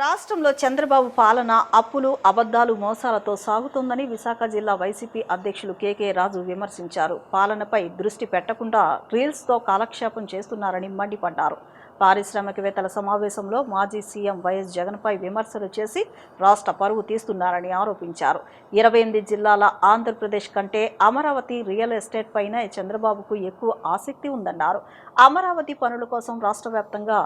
రాష్ట్రంలో చంద్రబాబు పాలన అప్పులు, అబద్ధాలు, మోసాలతో సాగుతోందని విశాఖ జిల్లా వైసీపీ అధ్యక్షులు కేకే రాజు విమర్శించారు. పాలనపై దృష్టి పెట్టకుండా రీల్స్తో కాలక్షేపం చేస్తున్నారని మండిపడ్డారు. పారిశ్రామికవేత్తల సమావేశంలో మాజీ సీఎం వైఎస్ జగన్పై విమర్శలు చేసి రాష్ట్ర పరువు తీస్తున్నారని ఆరోపించారు. 28 జిల్లాల ఆంధ్రప్రదేశ్ కంటే అమరావతి రియల్ ఎస్టేట్ పైనే చంద్రబాబుకు ఎక్కువ ఆసక్తి ఉందన్నారు. అమరావతి పనుల కోసం రాష్ట్ర వ్యాప్తంగా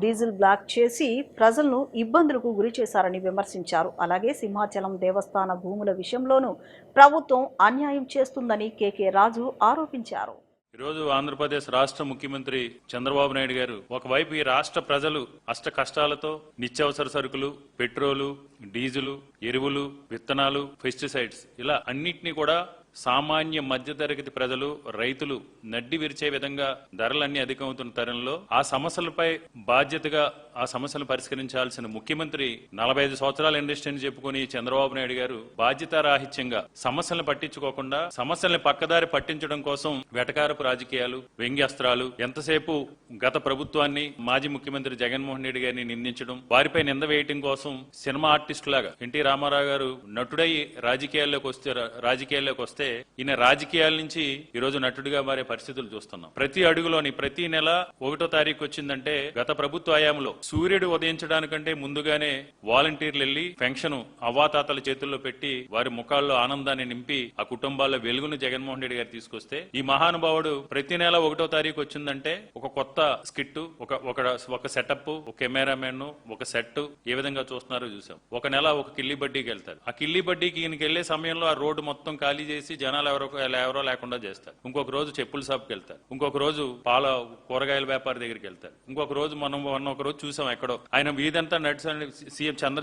డీజిల్ బ్లాక్ చేసి ప్రజలను ఇబ్బందులకు గురి చేశారని విమర్శించారు. అలాగే సింహాచలం దేవస్థాన భూముల విషయంలోనూ ప్రభుత్వం అన్యాయం చేస్తుందని కేకే రాజు ఆరోపించారు. ఈరోజు ఆంధ్రప్రదేశ్ రాష్ట్ర ముఖ్యమంత్రి చంద్రబాబు నాయుడు గారు ఒకవైపు ఈ రాష్ట్ర ప్రజలు అష్ట కష్టాలతో నిత్యావసర సరుకులు, పెట్రోలు, డీజిల్, ఎరువులు, విత్తనాలు, పెస్టిసైడ్స్ ఇలా అన్నింటినీ కూడా సామాన్య మధ్యతరగతి ప్రజలు, రైతులు నడ్డి విరిచే విధంగా ధరలన్నీ అధికమవుతున్న తరుణంలో ఆ సమస్యలపై బాధ్యతగా ఆ సమస్యలు పరిష్కరించాల్సిన ముఖ్యమంత్రి 45 సంవత్సరాల ఇండస్ట్రీని చెప్పుకుని చంద్రబాబు నాయుడు గారు బాధ్యతారాహిత్యంగా సమస్యలను పట్టించుకోకుండా సమస్యల్ని పక్కదారి పట్టించడం కోసం వెటకారపు రాజకీయాలు, వ్యంగ్యాస్త్రాలు, ఎంతసేపు గత ప్రభుత్వాన్ని మాజీ ముఖ్యమంత్రి జగన్మోహన్ రెడ్డి గారిని నిందించడం, వారిపై నింద వేయటం కోసం సినిమా ఆర్టిస్ట్ లాగా ఎన్టీ రామారావు గారు నటుడై రాజకీయాల్లోకి వస్తే ఈయన రాజకీయాల నుంచి ఈ రోజు నటుడిగా మారే పరిస్థితులు చూస్తున్నాం. ప్రతి అడుగులోని ప్రతి నెల 1వ తారీఖు వచ్చిందంటే గత ప్రభుత్వ హయాంలో సూర్యుడు ఉదయించడానికంటే ముందుగానే వాలంటీర్లు వెళ్లి పెన్షన్ అవ్వాతాతల చేతుల్లో పెట్టి వారి ముఖాల్లో ఆనందాన్ని నింపి ఆ కుటుంబాల్లో వెలుగును జగన్మోహన్ రెడ్డి గారు తీసుకొస్తే ఈ మహానుభావుడు ప్రతి నెల 1వ తారీఖు వచ్చిందంటే ఒక కొత్త స్కిట్, ఒక సెటప్, ఒక కెమెరామెన్, ఒక సెట్ ఏ విధంగా చూస్తున్నారో చూసాం. ఒక నెల ఒక కిల్లి బడ్డీకి వెళ్తారు. ఆ కిల్లి బడ్డీకి ఈయనకి వెళ్లే సమయంలో ఆ రోడ్డు మొత్తం ఖాళీ చేసి జనాలు ఎవరో లేకుండా చేస్తారు. ఇంకొక రోజు చెప్పుల షాప్కి వెళ్తారు. ఇంకొక రోజు కూరగాయల వ్యాపారి దగ్గరికి వెళ్తారు. ఇంకొక రోజు మనం ఒక రోజు చూసాం ఎక్కడో ఆయన వీధంతా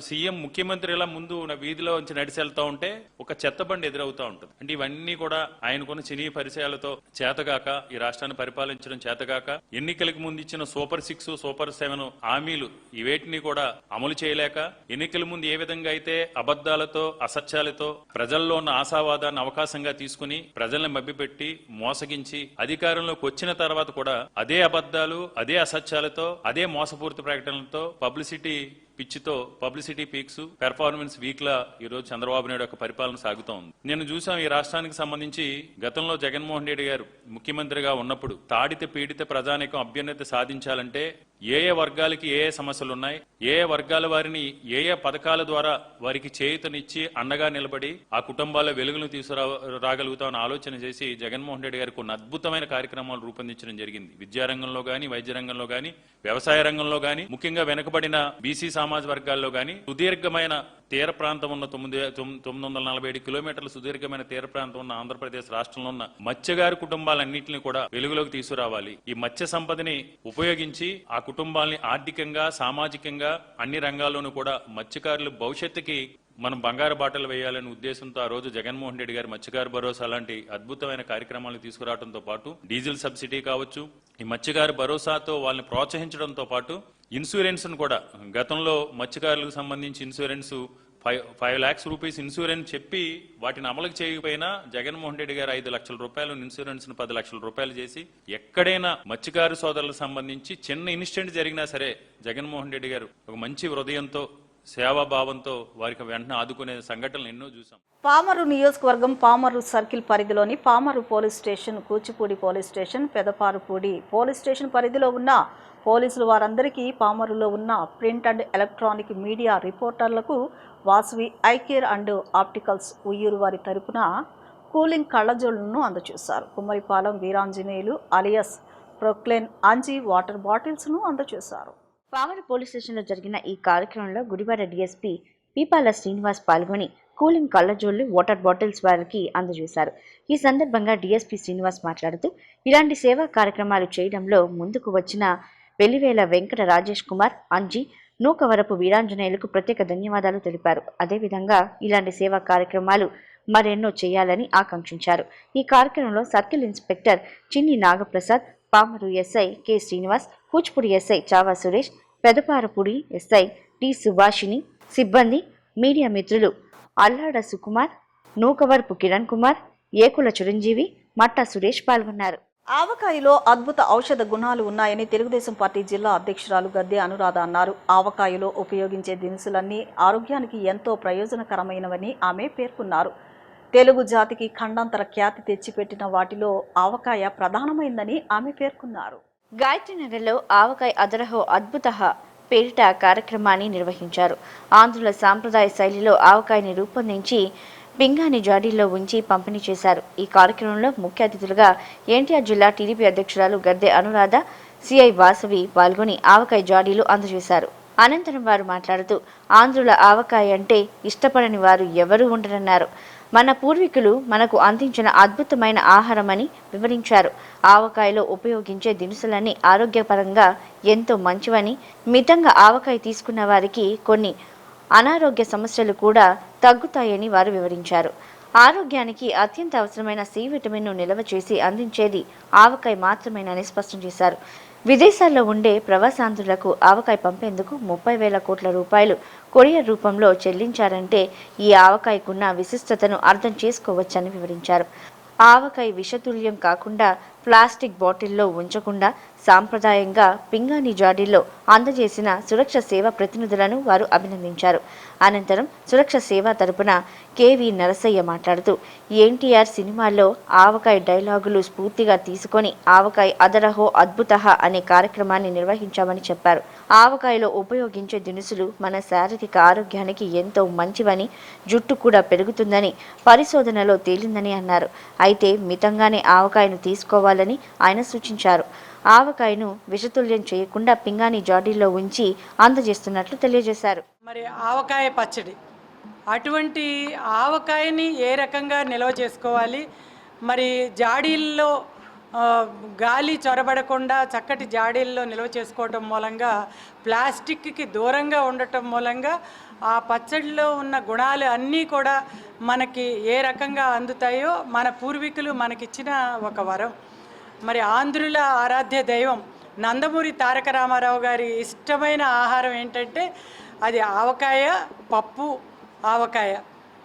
సీఎం ముఖ్యమంత్రి ఇలా ముందు వీధిలో నుంచి నడిచి వెళ్తా ఉంటే ఒక చెత్త బండి ఎదురవుతా ఉంటుంది. అంటే ఇవన్నీ కూడా ఆయనకున్న సినీ పరిచయాలతో చేతగాక, ఈ రాష్ట్రాన్ని పరిపాలించడం చేతగాక, ఎన్నికలకు ముందు ఇచ్చిన సూపర్ 6, సూపర్ 7 హామీలు ఇవేటిని కూడా అమలు చేయలేక, ఎన్నికల ముందు ఏ విధంగా అయితే అబద్దాలతో, అసత్యాలతో ప్రజల్లో ఉన్న ఆశావాదాన్ని అవకాశంగా తీసుకుని ప్రజల్ని మభ్యపెట్టి మోసగించి అధికారంలోకి వచ్చిన తర్వాత కూడా అదే అబద్దాలు, అదే అసత్యాలతో, అదే మోసపూరిత ప్రకటనలతో పబ్లిసిటీ పిచ్చితో, పబ్లిసిటీ పీక్స్, పెర్ఫార్మెన్స్ వీక్ లా ఈ రోజు చంద్రబాబు నాయుడు యొక్క పరిపాలన సాగుతూ ఉంది. నేను చూసాం ఈ రాష్ట్రానికి సంబంధించి గతంలో జగన్మోహన్ రెడ్డి గారు ముఖ్యమంత్రిగా ఉన్నప్పుడు తాడిత పీడిత ప్రజానీకం అభ్యున్నతి సాధించాలంటే ఏ వర్గాలకి ఏ సమస్యలు ఉన్నాయి, ఏ వర్గాల వారిని ఏ పథకాల ద్వారా వారికి చేయూతనిచ్చి అండగా నిలబడి ఆ కుటుంబాల్లో వెలుగులను తీసుకురాగలుగుతామని ఆలోచన చేసి జగన్మోహన్ రెడ్డి గారు కొన్ని అద్భుతమైన కార్యక్రమాలు రూపొందించడం జరిగింది. విద్యారంగంలో గాని, వైద్య రంగంలో గాని, వ్యవసాయ రంగంలో గాని, ముఖ్యంగా వెనుకబడిన బీసీ సమాజ వర్గాల్లో గాని సుదీర్ఘమైన తీర ప్రాంతం ఉన్న 947 కిలోమీటర్ల సుదీర్ఘమైన తీర ప్రాంతం ఉన్న ఆంధ్రప్రదేశ్ రాష్ట్రంలో ఉన్న మత్స్యగారి కుటుంబాలన్నింటినీ కూడా వెలుగులోకి తీసుకురావాలి. ఈ మత్స్య సంపదని ఉపయోగించి ఆ కుటుంబాలని ఆర్థికంగా, సామాజికంగా అన్ని రంగాల్లోనూ కూడా మత్స్యకారుల భవిష్యత్తుకి మనం బంగారు బాటలు వేయాలనే ఉద్దేశంతో ఆ రోజు జగన్మోహన్ రెడ్డి గారు మత్స్యకారు భరోసా లాంటి అద్భుతమైన కార్యక్రమాలను తీసుకురావడంతో పాటు డీజిల్ సబ్సిడీ కావచ్చు, ఈ మత్స్యకారు భరోసాతో వాళ్ళని ప్రోత్సహించడంతో పాటు ఇన్సూరెన్స్ ను కూడా గతంలో మత్స్యకారులకు సంబంధించి ఇన్సూరెన్స్ 5 lakhs రూపీస్ ఇన్సూరెన్స్ చెప్పి వాటిని అమలుకు చేయకపోయినా జగన్మోహన్ రెడ్డి గారు 5 లక్షల రూపాయలు ఇన్సూరెన్స్ ను 10 లక్షల రూపాయలు చేసి ఎక్కడైనా మత్స్యకారు సోదరులకు సంబంధించి చిన్న ఇన్సిడెంట్ జరిగినా సరే జగన్మోహన్ రెడ్డి గారు ఒక మంచి హృదయంతో, సేవాభావంతో వారికి వెంటనే ఆదుకునే సంఘటనలు ఎన్నో చూసాం. పామరు నియోజకవర్గం పామరు సర్కిల్ పరిధిలోని Pamarru police station, Kuchipudi police station, Pedaparupudi police station పరిధిలో ఉన్న పోలీసులు వారందరికీ పామరులో ఉన్న ప్రింట్ అండ్ ఎలక్ట్రానిక్ మీడియా రిపోర్టర్లకు Vasavi eye care and opticals Vuyyuru వారి తరపున కూలింగ్ కళ్లజోళ్లను అందజేశారు. Kummaripalem Veeranjaneyulu alias Proclain Anji water బాటిల్స్ను అందజేశారు. పామరు పోలీస్ స్టేషన్లో జరిగిన ఈ కార్యక్రమంలో గుడివాడ డీఎస్పీ పీపాల శ్రీనివాస్ పాల్గొని కూలింగ్ కళ్లజోళ్లు, వాటర్ బాటిల్స్ వారికి అందజేశారు. ఈ సందర్భంగా డీఎస్పీ శ్రీనివాస్ మాట్లాడుతూ ఇలాంటి సేవా కార్యక్రమాలు చేయడంలో ముందుకు వచ్చిన వెలివేల వెంకట రాజేష్ కుమార్, అంజీ, నూకవరపు వీరాంజనేయులకు ప్రత్యేక ధన్యవాదాలు తెలిపారు. అదేవిధంగా ఇలాంటి సేవా కార్యక్రమాలు మరెన్నో చేయాలని ఆకాంక్షించారు. ఈ కార్యక్రమంలో circle inspector Chinni Nagaprasad, Pamarru SI K Srinivas, Kuchipudi SI Chava Suresh, Pedaparupudi SI T Subhashini, సిబ్బంది, మీడియా మిత్రులు అల్లాడ సుకుమార్, నూకవరపు కిరణ్ కుమార్, ఏకుల చిరంజీవి, మట్టా సురేష్ పాల్గొన్నారు. ఆవకాయలో అద్భుత ఔషధ గుణాలు ఉన్నాయని తెలుగుదేశం పార్టీ జిల్లా అధ్యక్షురాలు గద్దె అనురాధ అన్నారు. ఆవకాయలో ఉపయోగించే దినుసులన్నీ ఆరోగ్యానికి ఎంతో ప్రయోజనకరమైనవని ఆమె పేర్కొన్నారు. తెలుగు జాతికి ఖండాంతర ఖ్యాతి తెచ్చిపెట్టిన వాటిలో ఆవకాయ ప్రధానమైందని ఆమె పేర్కొన్నారు. గాయత్రీనగర్లో ఆవకాయ అదరహో అద్భుత పేరిట కార్యక్రమాన్ని నిర్వహించారు. ఆంధ్రుల సాంప్రదాయ శైలిలో ఆవకాయని రూపొందించి పింగాణి జాడీల్లో ఉంచి పంపిణీ చేశారు. ఈ కార్యక్రమంలో ముఖ్య అతిథులుగా ఎన్టీఆర్ జిల్లా టీడీపీ అధ్యక్షురాలు గద్దె అనురాధ, సిఐ వాసవి పాల్గొని ఆవకాయ జాడీలు అందజేశారు. అనంతరం వారు మాట్లాడుతూ ఆంధ్రుల ఆవకాయ అంటే ఇష్టపడని వారు ఎవరూ ఉండరన్నారు. మన పూర్వీకులు మనకు అందించిన అద్భుతమైన ఆహారమని వివరించారు. ఆవకాయలో ఉపయోగించే దినుసులన్నీ ఆరోగ్యపరంగా ఎంతో మంచివని, మితంగా ఆవకాయ తీసుకున్న వారికి కొన్ని అనారోగ్య సమస్యలు కూడా తగ్గుతాయని వారు వివరించారు. ఆరోగ్యానికి అత్యంత అవసరమైన సి విటమిన్ను నిల్వ చేసి అందించేది ఆవకాయ మాత్రమేనని స్పష్టం చేశారు. విదేశాల్లో ఉండే ప్రవాసాంధ్రులకు ఆవకాయ పంపేందుకు 30,000 కోట్ల రూపాయలు కొరియర్ రూపంలో చెల్లించారంటే ఈ ఆవకాయకున్న విశిష్టతను అర్థం చేసుకోవచ్చని వివరించారు. ఆవకాయ విషతుల్యం కాకుండా ప్లాస్టిక్ బాటిల్లో ఉంచకుండా సాంప్రదాయంగా పింగాణి జాడీల్లో అందజేసిన సురక్ష సేవ ప్రతినిధులను వారు అభినందించారు. అనంతరం సురక్ష సేవ తరపున కేవి నరసయ్య మాట్లాడుతూ ఎన్టీఆర్ సినిమాల్లో ఆవకాయ డైలాగులు స్ఫూర్తిగా తీసుకొని ఆవకాయ అదరహో అద్భుత అనే కార్యక్రమాన్ని నిర్వహించామని చెప్పారు. ఆవకాయలో ఉపయోగించే దినుసులు మన శారీరక ఆరోగ్యానికి ఎంతో మంచివని, జుట్టు కూడా పెరుగుతుందని పరిశోధనలో తేలిందని అన్నారు. అయితే మితంగానే ఆవకాయను తీసుకోవాలని ఆయన సూచించారు. ఆవకాయను విషతుల్యం చేయకుండా పింగాణి జాడీల్లో ఉంచి అందజేస్తున్నట్లు తెలియజేశారు. మరి ఆవకాయ పచ్చడి, అటువంటి ఆవకాయని ఏ రకంగా నిల్వ చేసుకోవాలి, మరి జాడీల్లో గాలి చొరబడకుండా చక్కటి జాడీల్లో నిల్వ చేసుకోవటం మూలంగా, ప్లాస్టిక్కి దూరంగా ఉండటం మూలంగా ఆ పచ్చడిలో ఉన్న గుణాలు అన్నీ కూడా మనకి ఏ రకంగా అందుతాయో మన పూర్వీకులు మనకిచ్చిన ఒక వరం. మరి ఆంధ్రుల ఆరాధ్య దైవం నందమూరి తారక రామారావు గారి ఇష్టమైన ఆహారం ఏంటంటే అది ఆవకాయ, పప్పు, ఆవకాయ.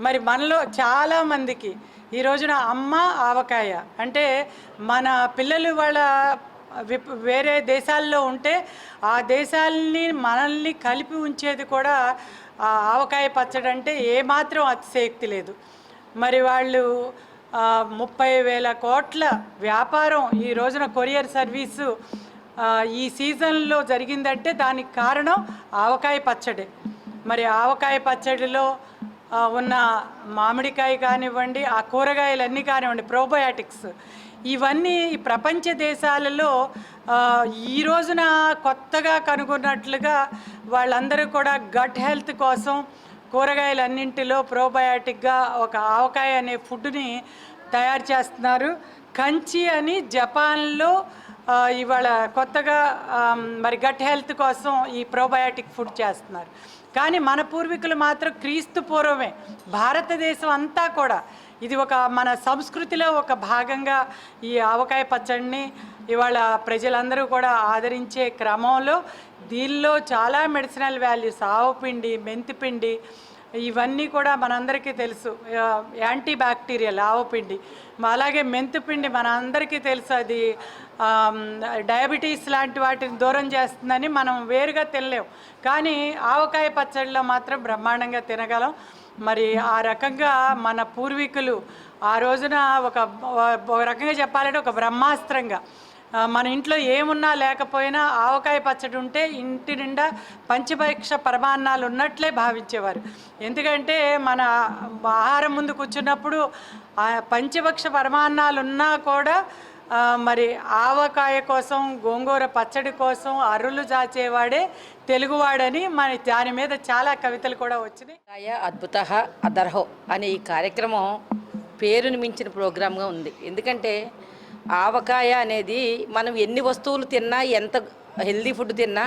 మరి మనలో చాలామందికి ఈ రోజున అమ్మ ఆవకాయ అంటే, మన పిల్లలు వాళ్ళ వేరే దేశాల్లో ఉంటే ఆ దేశాలని మనల్ని కలిపి ఉంచేది కూడా ఆ ఆవకాయ పచ్చడి అంటే ఏమాత్రం అతిశయోక్తి లేదు. మరి వాళ్ళు 30,000 కోట్ల వ్యాపారం ఈ రోజున కొరియర్ సర్వీసు ఈ సీజన్లో జరిగిందంటే దానికి కారణం ఆవకాయ పచ్చడి. మరి ఆవకాయ పచ్చడిలో ఉన్న మామిడికాయ కానివ్వండి, ఆ కూరగాయలన్నీ కానివ్వండి, ప్రోబయాటిక్స్ ఇవన్నీ ప్రపంచ దేశాలలో ఈ రోజున కొత్తగా కనుగొన్నట్లుగా వాళ్ళందరూ కూడా గట్ హెల్త్ కోసం కూరగాయలన్నింటిలో ప్రోబయాటిక్గా ఒక ఆవకాయ అనే ఫుడ్ని తయారు చేస్తున్నారు. కంచి అని జపాన్లో ఇవాళ కొత్తగా మరి గట్ హెల్త్ కోసం ఈ ప్రోబయాటిక్ ఫుడ్ చేస్తున్నారు. కానీ మన పూర్వీకులు మాత్రం క్రీస్తు పూర్వమే భారతదేశం అంతా కూడా ఇది ఒక మన సంస్కృతిలో ఒక భాగంగా ఈ ఆవకాయ పచ్చడిని ఇవాళ ప్రజలందరూ కూడా ఆదరించే క్రమంలో దీనిలో చాలా మెడిసినల్ వాల్యూస్, ఆవపిండి, మెంతిపిండి ఇవన్నీ కూడా మనందరికీ తెలుసు. యాంటీ బ్యాక్టీరియల్ ఆవపిండి, అలాగే మెంతిపిండి మన అందరికీ తెలుసు అది డయాబెటీస్ లాంటి వాటిని దూరం చేస్తుందని మనం వేరుగా తినలేం. కానీ ఆవకాయ పచ్చడిలో మాత్రం బ్రహ్మాండంగా తినగలం. మరి ఆ రకంగా మన పూర్వీకులు ఆ రోజున ఒక రకంగా చెప్పాలంటే ఒక బ్రహ్మాస్త్రంగా మన ఇంట్లో ఏమున్నా లేకపోయినా ఆవకాయ పచ్చడి ఉంటే ఇంటి నిండా పంచభక్ష పరమాన్నాలు ఉన్నట్లే భావించేవారు. ఎందుకంటే మన ఆహారం ముందు కూర్చున్నప్పుడు పంచభక్ష పరమాన్నాలు ఉన్నా కూడా మరి ఆవకాయ కోసం, గోంగూర పచ్చడి కోసం అరులు జాచేవాడే తెలుగువాడని మన దాని మీద చాలా కవితలు కూడా వచ్చినాయి. అద్భుత అదర్హో అనే ఈ కార్యక్రమం పేరుని మించిన ప్రోగ్రామ్గా ఉంది. ఎందుకంటే ఆవకాయ అనేది మనం ఎన్ని వస్తువులు తిన్నా, ఎంత హెల్దీ ఫుడ్ తిన్నా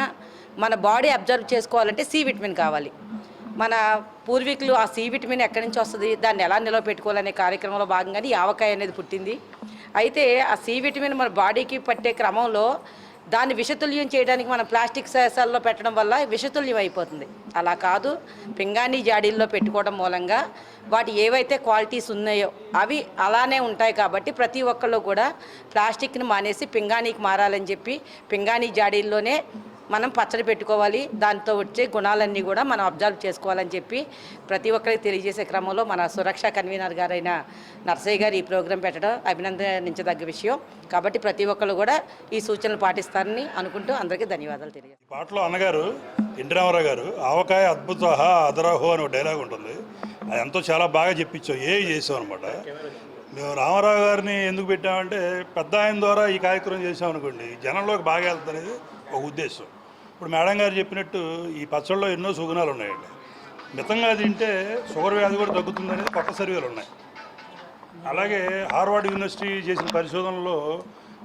మన బాడీ అబ్జర్వ్ చేసుకోవాలంటే సి విటమిన్ కావాలి. మన పూర్వీకులు ఆ సి విటమిన్ ఎక్కడి నుంచి వస్తుంది, దాన్ని ఎలా నిల్వ పెట్టుకోవాలనే కార్యక్రమంలో భాగంగానే ఈ ఆవకాయ అనేది పుట్టింది. అయితే ఆ సి విటమిన్ మన బాడీకి పట్టే క్రమంలో దాన్ని విషతుల్యం చేయడానికి మనం ప్లాస్టిక్ సీసాల్లో పెట్టడం వల్ల విషతుల్యం అయిపోతుంది. అలా కాదు, పింగాణీ జాడీల్లో పెట్టుకోవడం మూలంగా వాటి ఏవైతే క్వాలిటీస్ ఉన్నాయో అవి అలానే ఉంటాయి. కాబట్టి ప్రతి ఒక్కళ్ళు కూడా ప్లాస్టిక్ని మానేసి పింగాణీకి మారాలని చెప్పి పింగాణీ జాడీల్లోనే మనం పచ్చడి పెట్టుకోవాలి, దాంతో వచ్చే గుణాలన్నీ కూడా మనం అబ్జర్వ్ చేసుకోవాలని చెప్పి ప్రతి ఒక్కరికి తెలియజేసే క్రమంలో మన సురక్ష కన్వీనర్ గారైన నర్సయ్య గారు ఈ ప్రోగ్రాం పెట్టడం అభినందించదగ్గ విషయం. కాబట్టి ప్రతి ఒక్కళ్ళు కూడా ఈ సూచనలు పాటిస్తారని అనుకుంటూ అందరికీ ధన్యవాదాలు తెలియజేస్తాను. పాటలో అన్నగారు ఎన్టీ రామారావు గారు ఆవకాయ అద్భుత అదరాహో అని ఒక డైలాగ్ ఉంటుంది. అది ఎంతో చాలా బాగా చెప్పించాం, చేసాం అనమాట. మేము రామారావు గారిని ఎందుకు పెట్టామంటే పెద్ద ఆయన ద్వారా ఈ కార్యక్రమం చేసాం అనుకోండి, జనంలోకి బాగా వెళ్తుంది అనేది ఒక ఉద్దేశం. ఇప్పుడు మేడం గారు చెప్పినట్టు ఈ పచ్చళ్ళలో ఎన్నో సుగుణాలు ఉన్నాయండి. మితంగా తింటే షుగర్ వ్యాధి కూడా తగ్గుతుంది అనేది కొత్త సర్వేలు ఉన్నాయి. అలాగే హార్వర్డ్ యూనివర్సిటీ చేసిన పరిశోధనలో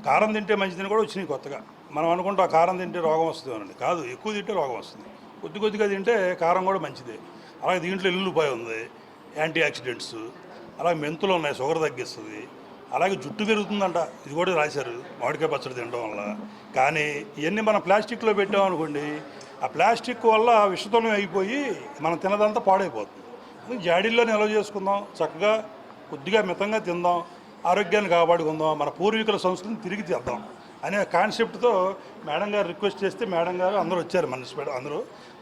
కారం తింటే మంచిదని కూడా వచ్చినాయి కొత్తగా. మనం అనుకుంటాం ఆ కారం తింటే రోగం వస్తుంది అనండి, కాదు, ఎక్కువ తింటే రోగం వస్తుంది. కొద్దిగా తింటే కారం కూడా మంచిదే. అలాగే దీంట్లో ఎల్లుల్లిపాయ ఉంది, యాంటీ ఆక్సిడెంట్స్, అలాగే మెంతులు ఉన్నాయి, షుగర్ తగ్గిస్తుంది. అలాగే జుట్టు పెరుగుతుందంట, ఇది కూడా రాశారు మామిడికాయ పచ్చడి తినడం వల్ల. కానీ ఇవన్నీ మనం ప్లాస్టిక్లో పెట్టామనుకోండి, ఆ ప్లాస్టిక్ వల్ల విషతుల్యం అయిపోయి మనం తినదంతా పాడైపోతుంది. జాడీల్లో నిల్వ చేసుకుందాం, చక్కగా కొద్దిగా మితంగా తిందాం, ఆరోగ్యాన్ని కాపాడుకుందాం, మన పూర్వీకుల సంస్కృతిని తిరిగి తెద్దాం అనే కాన్సెప్ట్తో మేడం గారు రిక్వెస్ట్ చేస్తే మేడం గారు అందరూ వచ్చారు.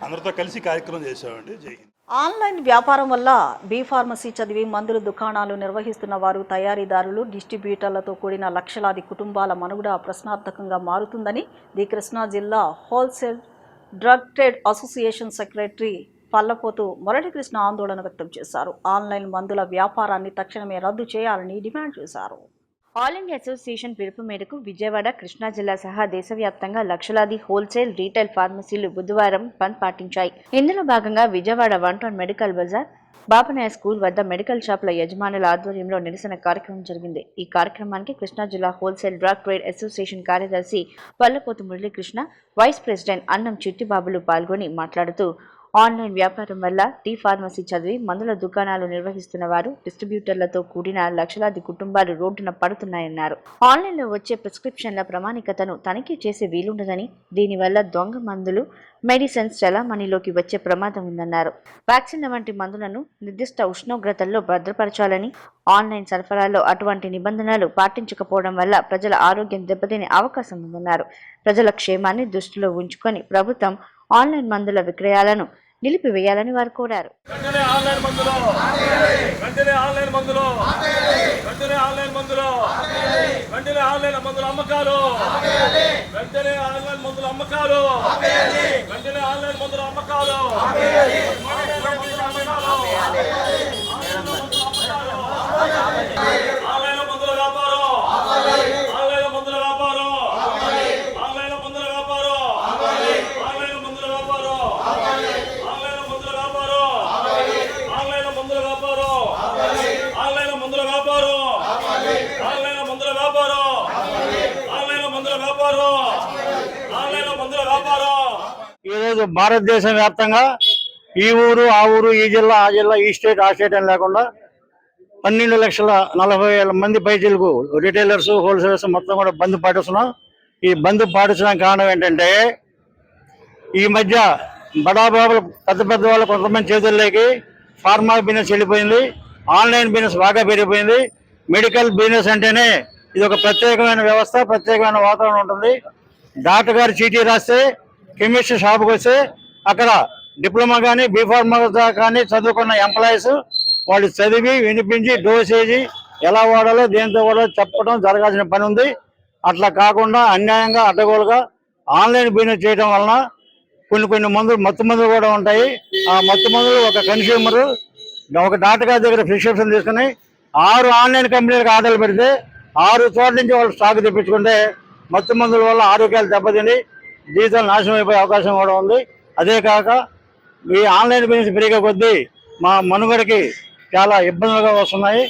అందరితో కలిసి కార్యక్రమం చేసామండి. జై హింద్. ఆన్లైన్ వ్యాపారం వల్ల బీఫార్మసీ చదివి మందుల దుకాణాలు నిర్వహిస్తున్న వారు, తయారీదారులు, డిస్ట్రిబ్యూటర్లతో కూడిన లక్షలాది కుటుంబాల మనుగడ ప్రశ్నార్థకంగా మారుతుందని ది కృష్ణా జిల్లా wholesale drug trade association secretary Pallapothu Muralikrishna ఆందోళన వ్యక్తం చేశారు. ఆన్లైన్ మందుల వ్యాపారాన్ని తక్షణమే రద్దు చేయాలని డిమాండ్ చేశారు. ఆల్ ఇండియా అసోసియేషన్ పిలుపు మేరకు విజయవాడ, కృష్ణా జిల్లా సహా దేశవ్యాప్తంగా లక్షలాది హోల్సేల్, రీటైల్ ఫార్మసీలు బుధవారం బంద్ పాటించాయి. ఇందులో భాగంగా విజయవాడ 1 టౌన్ మెడికల్ బజార్, బాపనాయ స్కూల్ వద్ద మెడికల్ షాపుల యజమానుల ఆధ్వర్యంలో నిరసన కార్యక్రమం జరిగింది. ఈ కార్యక్రమానికి కృష్ణా జిల్లా హోల్సేల్ డ్రగ్ ట్రేడ్ అసోసియేషన్ కార్యదర్శి పల్లపోతు మురళీకృష్ణ, వైస్ ప్రెసిడెంట్ అన్నం చిట్టిబాబులు పాల్గొని మాట్లాడుతూ, ఆన్లైన్ వ్యాపారం వల్ల టీ ఫార్మసీ చదివి మందుల దుకాణాలు నిర్వహిస్తున్న వారు, డిస్ట్రిబ్యూటర్లతో కూడిన లక్షలాది కుటుంబాలు రోడ్డున పడుతున్నాయన్నారు. ఆన్లైన్లో వచ్చే ప్రిస్క్రిప్షన్ల ప్రామాణికతను తనిఖీ చేసే వీలుండదని, దీనివల్ల దొంగ మందులు, మెడిసిన్స్ చలామణిలోకి వచ్చే ప్రమాదం ఉందన్నారు. వ్యాక్సిన్ల వంటి మందులను నిర్దిష్ట ఉష్ణోగ్రతల్లో భద్రపరచాలని, ఆన్లైన్ సరఫరాలో అటువంటి నిబంధనలు పాటించకపోవడం వల్ల ప్రజల ఆరోగ్యం దెబ్బతినే అవకాశం ఉందన్నారు. ప్రజల క్షేమాన్ని దృష్టిలో ఉంచుకొని ప్రభుత్వం ఆన్లైన్ మందుల విక్రయాలను నిలిపివేయాలని వారు కోరారు. ఈరోజు భారతదేశం వ్యాప్తంగా ఈ ఊరు ఆ ఊరు, ఈ జిల్లా ఆ జిల్లా, ఈ స్టేట్ ఆ స్టేట్ అని లేకుండా 12,40,000 మంది పైచీలకు రిటైలర్స్, హోల్సేలర్స్ మొత్తం కూడా బంద్ పాటిస్తున్నాం. ఈ బంద్ పాటించడానికి కారణం ఏంటంటే, ఈ మధ్య బడాబాబులు పెద్ద పెద్ద వాళ్ళు కొంతమంది చేతుల్లోకి ఫార్మా బిజినెస్ వెళ్ళిపోయింది, ఆన్లైన్ బిజినెస్ బాగా పెరిగిపోయింది. మెడికల్ బిజినెస్ అంటేనే ఇది ఒక ప్రత్యేకమైన వ్యవస్థ, ప్రత్యేకమైన వాతావరణం ఉంటుంది. డాక్టర్ గారు చీటీ రాస్తే కెమిస్ట్ షాప్కి వస్తే అక్కడ డిప్లొమా కానీ, బీఫార్మా కానీ చదువుకున్న ఎంప్లాయీస్ వాళ్ళు చదివి వినిపించి డోసేజీ ఎలా వాడాలో, దేంతో వాడాలో చెప్పడం జరగాల్సిన పని ఉంది. అట్లా కాకుండా అన్యాయంగా అడ్డగోలుగా ఆన్లైన్ బిజినెస్ చేయడం వలన కొన్ని మందులు, మత్తు మందులు కూడా ఉంటాయి. ఆ మత్తు మందులు ఒక కన్స్యూమర్ ఒక డాక్టర్ గారి దగ్గర ప్రిస్క్రిప్షన్ తీసుకుని 6 ఆన్లైన్ కంపెనీలకు ఆర్డర్లు పెడితే 6 చోట్ల నుంచి వాళ్ళు స్టాక్ తెప్పించుకుంటే మత్తు మందుల వల్ల ఆరోగ్యాలు దెబ్బతిని జీవితాలు నాశనం అయిపోయే అవకాశం కూడా ఉంది. అదే కాక ఈ ఆన్లైన్ బిజినెస్ పెరిగే కొద్దీ మా మనుగడకి చాలా ఇబ్బందులుగా వస్తున్నాయి.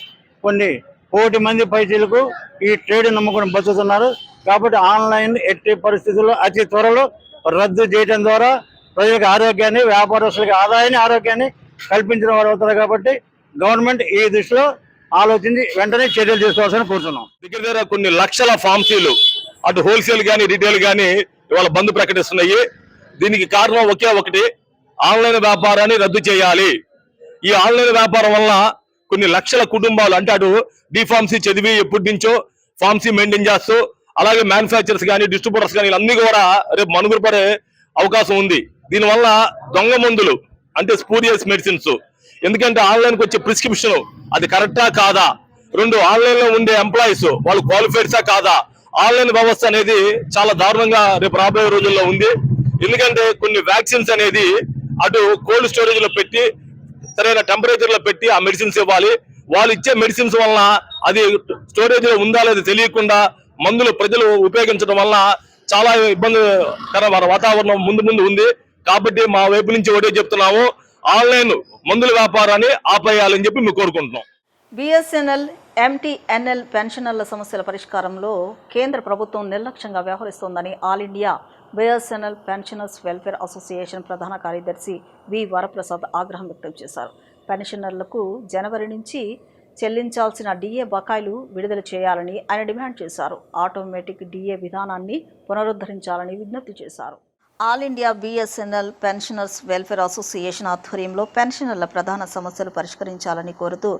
కొన్ని 1,000,000 మంది పైచీలకు ఈ ట్రేడ్ నమ్ముకుని బతుకుతున్నారు. కాబట్టి ఆన్లైన్ ఎట్టి పరిస్థితుల్లో అతి త్వరలో రద్దు చేయడం ద్వారా ప్రజలకు ఆరోగ్యాన్ని, వ్యాపారస్తులకి ఆదాయాన్ని, ఆరోగ్యాన్ని కల్పించిన వారు అవుతారు. కాబట్టి గవర్నమెంట్ ఈ దృష్టిలో ఆలోచించి వెంటనే చర్యలు తీసుకోవాల్సిన కోరుతున్నాం. దగ్గర కొన్ని లక్షల ఫార్మసీలు అటు హోల్సేల్ కానీ రిటైల్ కానీ ఇవాళ బంద్ ప్రకటిస్తున్నాయి. దీనికి కారణం ఒకే ఒకటి, ఆన్లైన్ వ్యాపారాన్ని రద్దు చేయాలి. ఈ ఆన్లైన్ వ్యాపారం వల్ల కొన్ని లక్షల కుటుంబాలు, అంటే అటు డిఫార్మసీ చదివి ఎప్పటి నుంచో ఫార్మసీ మెయింటైన్ చేస్తూ, అలాగే మ్యానుఫ్యాక్చరర్స్ కానీ డిస్ట్రిబ్యూటర్స్ కానీ అన్ని కూడా రేపు మనుగడ పడే అవకాశం ఉంది. దీనివల్ల దొంగ మందులు అంటే స్పూరియస్ మెడిసిన్స్, ఎందుకంటే ఆన్లైన్కి వచ్చే ప్రిస్క్రిప్షన్ అది కరెక్టా కాదా, రెండు ఆన్లైన్ లో ఉండే ఎంప్లాయీస్ వాళ్ళు క్వాలిఫైడ్సా కాదా, ఆన్లైన్ వ్యవస్థ అనేది చాలా దారుణంగా రేపు రాబోయే రోజుల్లో ఉంది. ఎందుకంటే కొన్ని వ్యాక్సిన్స్ అనేది అటు కోల్డ్ స్టోరేజ్ లో పెట్టి సరైన టెంపరేచర్ లో పెట్టి ఆ మెడిసిన్స్ ఇవ్వాలి. వాళ్ళు ఇచ్చే మెడిసిన్స్ వలన అది స్టోరేజ్ లో ఉందా లేదా తెలియకుండా మందులు ప్రజలు ఉపయోగించడం వల్ల చాలా ఇబ్బందికరమైన వాతావరణం ముందు ఉంది. కాబట్టి మా వైపు నుంచి ఒకటే చెప్తున్నాము, ఆన్లైన్ మందుల వ్యాపారాన్ని ఆపేయాలని చెప్పి మేము కోరుకుంటున్నాం. బిఎస్ఎన్ఎల్, ఎంటీఎన్ఎల్ పెన్షనర్ల సమస్యల పరిష్కారంలో కేంద్ర ప్రభుత్వం నిర్లక్ష్యంగా వ్యవహరిస్తోందని all India BSNL pensioners welfare association ప్రధాన కార్యదర్శి వి వరప్రసాద్ ఆగ్రహం వ్యక్తం చేశారు. పెన్షనర్లకు జనవరి నుంచి చెల్లించాల్సిన డిఏ బకాయిలు విడుదల చేయాలని ఆయన డిమాండ్ చేశారు. ఆటోమేటిక్ డిఏ విధానాన్ని పునరుద్ధరించాలని విజ్ఞప్తి చేశారు. All India BSNL pensioners welfare association ఆధ్వర్యంలో పెన్షనర్ల ప్రధాన సమస్యలు పరిష్కరించాలని కోరుతూ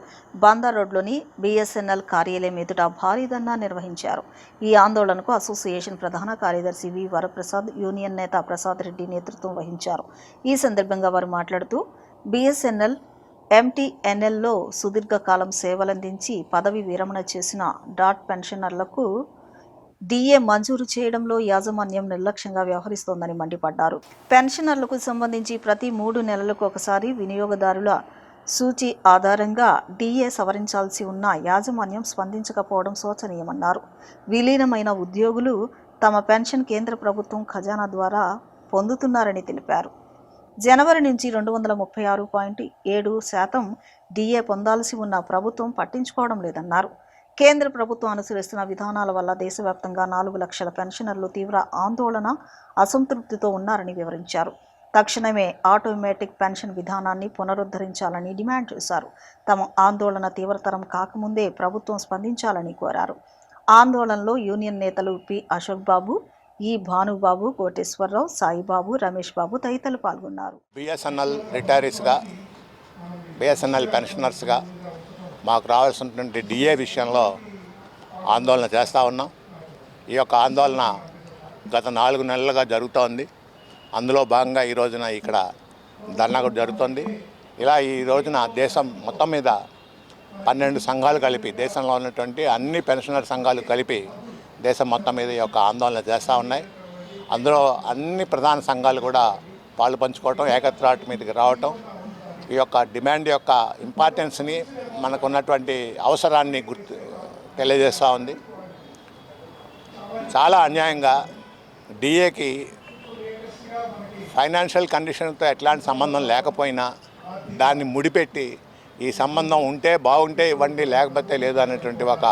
బందా రోడ్లోని బిఎస్ఎన్ఎల్ కార్యాలయం ఎదుట భారీ ధర్నా నిర్వహించారు. ఈ ఆందోళనకు అసోసియేషన్ ప్రధాన కార్యదర్శి వి వరప్రసాద్, యూనియన్ నేత ప్రసాద్ రెడ్డి నేతృత్వం వహించారు. ఈ సందర్భంగా వారు మాట్లాడుతూ బిఎస్ఎన్ఎల్, ఎంటీఎన్ఎల్లో సుదీర్ఘకాలం సేవలందించి పదవి విరమణ చేసిన డాట్ పెన్షనర్లకు డిఏ మంజూరు చేయడంలో యాజమాన్యం నిర్లక్ష్యంగా వ్యవహరిస్తోందని మండిపడ్డారు. పెన్షనర్లకు సంబంధించి ప్రతి 3 నెలలకు ఒకసారి వినియోగదారుల సూచి ఆధారంగా డిఏ సవరించాల్సి ఉన్న యాజమాన్యం స్పందించకపోవడం శోచనీయమన్నారు. విలీనమైన ఉద్యోగులు తమ పెన్షన్ కేంద్ర ప్రభుత్వం ఖజానా ద్వారా పొందుతున్నారని తెలిపారు. జనవరి నుంచి 236.7% డిఏ పొందాల్సి ఉన్న ప్రభుత్వం పట్టించుకోవడం లేదన్నారు. కేంద్ర ప్రభుత్వం అనుసరిస్తున్న విధానాల వల్ల దేశవ్యాప్తంగా 4 లక్షల పెన్షనర్లు తీవ్ర ఆందోళన, అసంతృప్తితో ఉన్నారని వివరించారు. తక్షణమే ఆటోమేటిక్ పెన్షన్ విధానాన్ని పునరుద్ధరించాలని డిమాండ్ చేశారు. తమ ఆందోళన తీవ్రతరం కాకముందే ప్రభుత్వం స్పందించాలని కోరారు. ఆందోళనలో యూనియన్ నేతలు పి అశోక్ బాబు, ఈ భానుబాబు, కోటేశ్వరరావు, సాయిబాబు, రమేష్ బాబు తదితరులు పాల్గొన్నారు. బిఎస్ఎన్ఎల్ రిటైరీస్గా, బిఎస్ఎన్ఎల్ పెన్షనర్స్గా మాకు రావాల్సినటువంటి డిఏ విషయంలో ఆందోళన చేస్తూ ఉన్నాం. ఈ యొక్క ఆందోళన గత 4 నెలలుగా జరుగుతోంది. అందులో భాగంగా ఈ రోజున ఇక్కడ ధర్నా కూడా జరుగుతుంది. ఇలా ఈ రోజున దేశం మొత్తం మీద 12 సంఘాలు కలిపి, దేశంలో ఉన్నటువంటి అన్ని పెన్షనర్ సంఘాలు కలిపి దేశం మొత్తం మీద ఈ యొక్క ఆందోళన చేస్తూ ఉన్నాయి. అందులో అన్ని ప్రధాన సంఘాలు కూడా పాలు పంచుకోవటం, ఏకత్రాటి మీదకి రావటం, ఈ యొక్క డిమాండ్ యొక్క ఇంపార్టెన్స్ని, మనకు ఉన్నటువంటి అవసరాన్ని తెలియజేస్తూ ఉంది. చాలా అన్యాయంగా డిఏకి ఫైనాన్షియల్ కండిషన్తో ఎట్లాంటి సంబంధం లేకపోయినా దాన్ని ముడిపెట్టి ఈ సంబంధం ఉంటే బాగుంటే ఇవ్వండి, లేకపోతే లేదు అనేటువంటి ఒక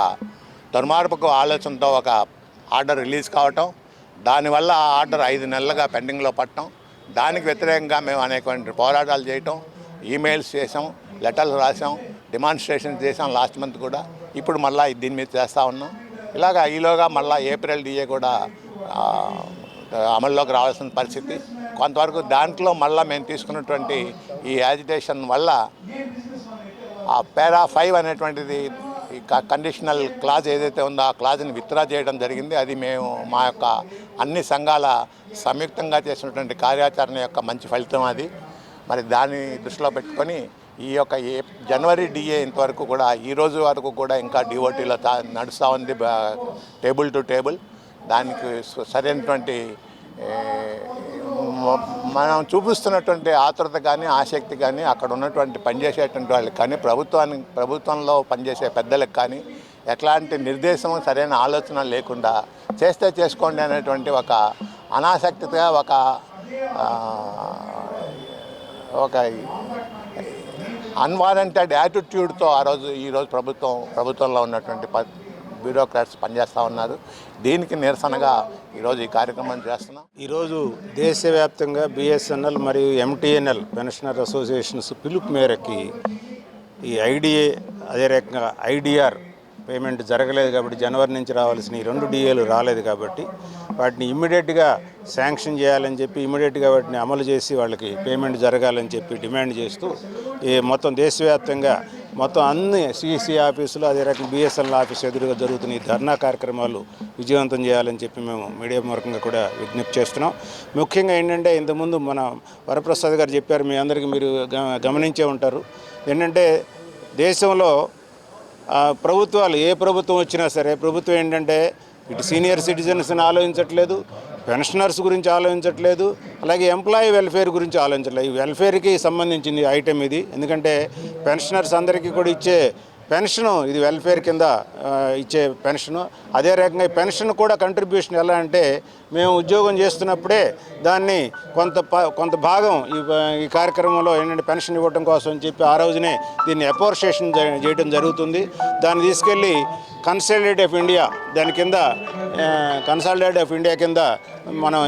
దుర్మార్గపు ఆలోచనతో ఒక ఆర్డర్ రిలీజ్ కావటం, దానివల్ల ఆ ఆర్డర్ 5 నెలలుగా పెండింగ్లో పట్టడం, దానికి వ్యతిరేకంగా మేము అనేకమైన పోరాటాలు చేయటం, ఈమెయిల్స్ చేసాం, లెటర్లు రాసాం, డిమాన్స్ట్రేషన్ చేసాం లాస్ట్ మంత్ కూడా. ఇప్పుడు మళ్ళీ దీని మీద చేస్తూ ఉన్నాం. ఇలాగా ఈలోగా మళ్ళీ ఏప్రిల్ డిఏ కూడా అమల్లోకి రావాల్సిన పరిస్థితి. కొంతవరకు దాంట్లో మళ్ళీ మేము తీసుకున్నటువంటి ఈ యాజిటేషన్ వల్ల ఆ పారా 5 అనేటువంటిది కండిషనల్ క్లాజ్ ఏదైతే ఉందో ఆ క్లాజ్ని విత్డ్రా చేయడం జరిగింది. అది మేము మా యొక్క అన్ని సంఘాల సంయుక్తంగా చేసినటువంటి కార్యాచరణ యొక్క మంచి ఫలితం అది. మరి దాన్ని దృష్టిలో పెట్టుకొని ఈ యొక్క జనవరి డిఏ ఇంతవరకు కూడా, ఈ రోజు వరకు కూడా ఇంకా డిఓటీలో నడుస్తూ ఉంది, టేబుల్ టు టేబుల్. దానికి సరైనటువంటి మనం చూపిస్తున్నటువంటి ఆతృత కానీ ఆసక్తి కానీ అక్కడ ఉన్నటువంటి పనిచేసేటువంటి వాళ్ళకి కానీ ప్రభుత్వంలో పనిచేసే పెద్దలకు కానీ ఎట్లాంటి నిర్దేశం, సరైన ఆలోచన లేకుండా చేస్తే చేసుకోండి అనేటువంటి ఒక అనాసక్తిగా ఒక అన్వారంటెడ్ యాటిట్యూడ్తో ఈరోజు ప్రభుత్వంలో ఉన్నటువంటి బ్యూరోక్రాట్స్ పనిచేస్తూ ఉన్నారు. దీనికి నిరసనగా ఈరోజు ఈ కార్యక్రమం చేస్తున్నాం. ఈరోజు దేశవ్యాప్తంగా బిఎస్ఎన్ఎల్ మరియు ఎంటీఎన్ఎల్ పెన్షనర్ అసోసియేషన్స్ పిలుపు మేరకి ఈ ఐడిఏ, అదే రకంగా ఐడిఆర్ పేమెంట్ జరగలేదు కాబట్టి జనవరి నుంచి రావాల్సిన ఈ 2 డిఏలు రాలేదు కాబట్టి వాటిని ఇమ్మీడియట్గా శాంక్షన్ చేయాలని చెప్పి ఇమ్మీడియట్గా వాటిని అమలు చేసి వాళ్ళకి పేమెంట్ జరగాలని చెప్పి డిమాండ్ చేస్తూ ఈ మొత్తం దేశవ్యాప్తంగా మొత్తం అన్ని సిఈసి ఆఫీసులు అదే రకంగా బిఎస్ఎన్ఎల్ ఆఫీస్ ఎదురుగా జరుగుతున్న ఈ ధర్నా కార్యక్రమాలు విజయవంతం చేయాలని చెప్పి మేము మీడియా మూలకంగా కూడా విజ్ఞప్తి చేస్తున్నాం. ముఖ్యంగా ఏంటంటే ఇంతకుముందు మన వరప్రసాద్ గారు చెప్పారు, మీ అందరికీ మీరు గమనించే ఉంటారు, ఏంటంటే దేశంలో ప్రభుత్వాలు ఏ ప్రభుత్వం వచ్చినా సరే ప్రభుత్వం ఏంటంటే ఇటు సీనియర్ సిటిజన్స్ని ఆలోచించట్లేదు, పెన్షనర్స్ గురించి ఆలోచించట్లేదు, అలాగే ఎంప్లాయీ వెల్ఫేర్ గురించి ఆలోచించట్లేదు. ఈ వెల్ఫేర్కి సంబంధించింది ఐటెం ఇది. ఎందుకంటే పెన్షనర్స్ అందరికీ కూడా ఇచ్చే పెన్షను ఇది వెల్ఫేర్ కింద ఇచ్చే పెన్షను. అదే రకంగా ఈ పెన్షన్ కూడా కంట్రిబ్యూషన్ ఎలా అంటే మేము ఉద్యోగం చేస్తున్నప్పుడే దాన్ని కొంత భాగం ఈ కార్యక్రమంలో ఏంటంటే పెన్షన్ ఇవ్వడం కోసం అని చెప్పి ఆ రోజునే దీన్ని అపోర్షేషన్ చేయడం జరుగుతుంది. దాన్ని తీసుకెళ్ళి కన్సాలిడేట్ ఆఫ్ ఇండియా దాని కింద కన్సాలిడేట్ ఆఫ్ ఇండియా కింద మనం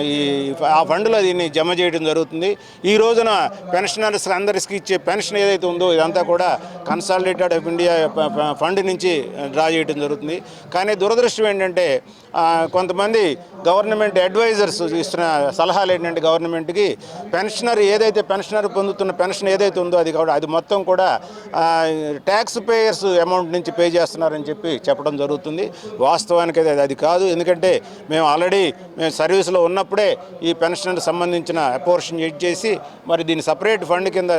ఆ ఫండ్లో దీన్ని జమ చేయడం జరుగుతుంది. ఈ రోజున పెన్షనర్స్ అందరికీ ఇచ్చే పెన్షన్ ఏదైతే ఉందో ఇదంతా కూడా కన్సాలిడేటెడ్ ఆఫ్ ఇండియా ఫండ్ నుంచి డ్రా చేయడం జరుగుతుంది. కానీ దురదృష్టం ఏంటంటే కొంతమంది గవర్నమెంట్ అడ్వైజర్స్ ఇస్తున్న సలహాలు ఏంటంటే గవర్నమెంట్కి పెన్షనర్ పొందుతున్న పెన్షన్ ఏదైతే ఉందో అది మొత్తం కూడా ట్యాక్స్ పేయర్స్ అమౌంట్ నుంచి పే చేస్తున్నారని చెప్పి చెప్పడం జరుగుతుంది. వాస్తవానికి అది కాదు. ఎందుకంటే మేము సర్వీస్లో ఉన్నప్పుడే ఈ పెన్షన్ సంబంధించిన అపోర్షన్ చేసి మరి దీన్ని సపరేట్ ఫండ్ కింద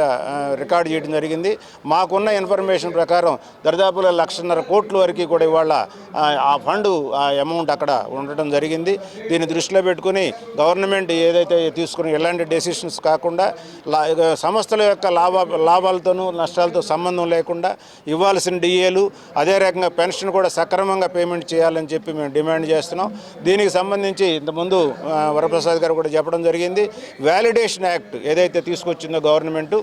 రికార్డు చేయడం జరిగింది. మాకున్న ఇన్ఫర్మేషన్ ప్రకారం దరిదాపులో 1.5 కోట్ల వరకు కూడా ఇవాళ ఆ ఫండ్ ఆ అమౌంట్ అక్కడ ఉండటం జరిగింది. దీన్ని దృష్టిలో పెట్టుకుని గవర్నమెంట్ ఏదైతే తీసుకుని ఎలాంటి డెసిషన్స్ కాకుండా సంస్థల యొక్క లాభాలతోనూ నష్టాలతో సంబంధం లేకుండా ఇవ్వాల్సిన డిఏలు అదే రకంగా పెన్షన్ కూడా సక్రమంగా పేమెంట్ చేయాలని చెప్పి మేము డిమాండ్ చేస్తున్నాం. దీనికి సంబంధించి ఇంతకుముందు వరప్రసాద్ గారు కూడా చెప్పడం జరిగింది. వ్యాలిడేషన్ యాక్ట్ ఏదైతే తీసుకొచ్చిందో గవర్నమెంట్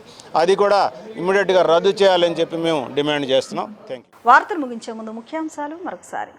అది కూడా ఇమ్మీడియట్గా రద్దు చేయాలని చెప్పి మేము డిమాండ్ చేస్తున్నాం. Thank you. వార్తలు ముగించే ముందు ముఖ్యాంశాలు మరొకసారి.